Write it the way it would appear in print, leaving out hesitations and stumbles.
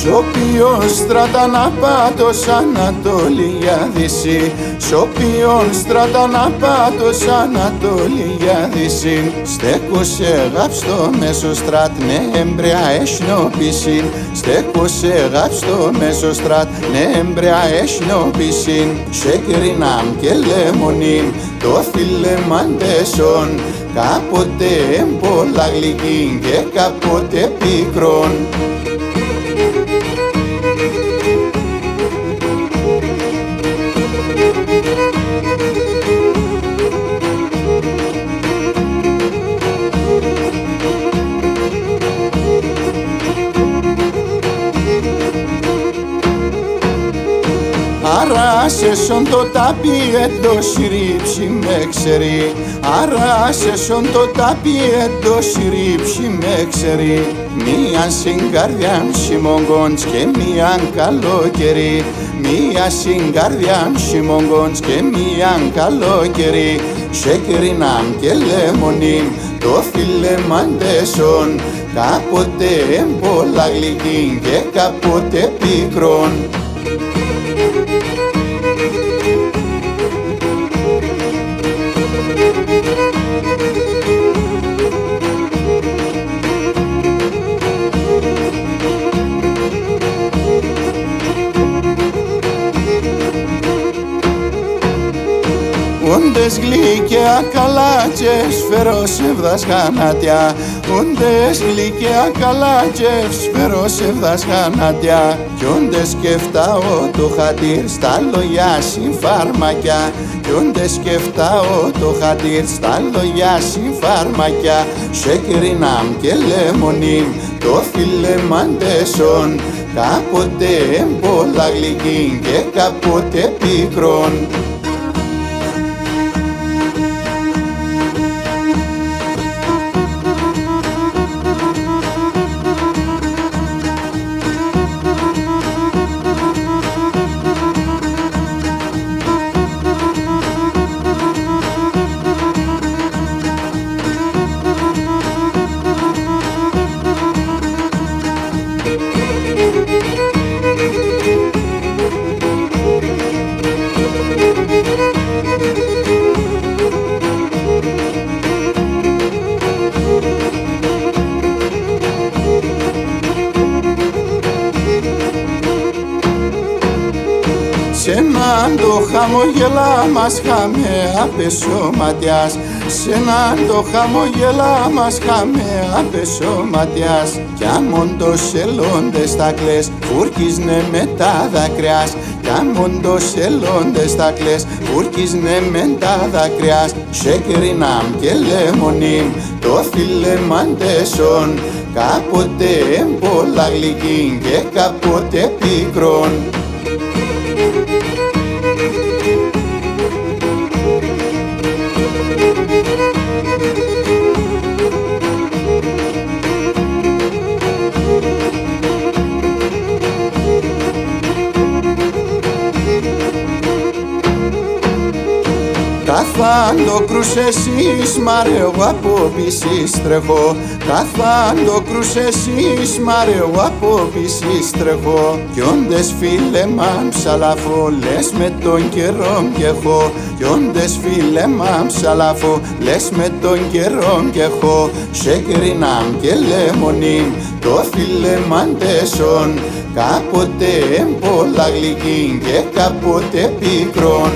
Σ' όποιον στράταν απάτος Ανατολή για Δύση, σ' όποιον στράταν απάτος Ανατολή για Δύση, στέκωσε γαψτό μέσο στράτ ναι έμπρια εσνοπίσιν, στέκωσε γαψτό μέσο στράτ ναι έμπρια εσνοπίσιν, σεκρινάμ και λεμονίν το φιλεμαντέσον, κάποτε πολλά γλυκήν και κάποτε πικρόν. Αράσεσον το ταπί εντός ρίψη με ξέρει, αράσεσον το ταπί εντός ρίψη με ξέρει, μίαν συγκαρδιάμ σιμόγκοντς και μίαν καλοκαιρί, μίαν συγκαρδιάμ σιμόγκοντς και μίαν καλοκαιρί, σεκρινάμ και λεμονίν το φιλεμαντέσον, κάποτε πολλά γλυκήν και κάποτε πικρόν. Ούντες γλυκαία καλάτσες φέρω σε δασκανάτια, ούντες γλυκαία καλάτσες φέρω σε δασκανάτια, κι ούντες σκεφτάω το χατήρ στα λόγια συμφάρμακια, κι ούντες σκεφτάω το χατήρ στα λόγια συμφάρμακια, σεκρινάμ και λεμονίν το φιλεμαντέσον, κάποτε πολλά γλυκήν και κάποτε πικρόν. Σ' έναν το χαμογελά μας χάμε απεσώματιας, σ' έναν το χαμογελά μας χάμε απεσώματιας, κι άμον το σελώντες τα κλαις φουρκίζνε με τα δάκρυας, κι άμον το σελώντες τα κλαις φουρκίζνε με τα δάκρυας, σεκρινάμ και λεμονίν το φιλεμαντέσον, κάποτε πολλά γλυκήν και κάποτε πικρόν. Καθάν το κρουσεσείς μ' εγώ από πισής τρέχω, καθάν το κρουσεσείς μ' εγώ από πισής τρέχω, κι όντες φίλε μ' ψαλαφώ λες με τον καιρό κι έχω, κι όντες φίλε μ' ψαλαφώ λες με τον καιρό κι έχω, σεκρινάμ και λεμονίν το φιλεμαντέσον, κάποτε πολλά γλυκήν και κάποτε πικρόν.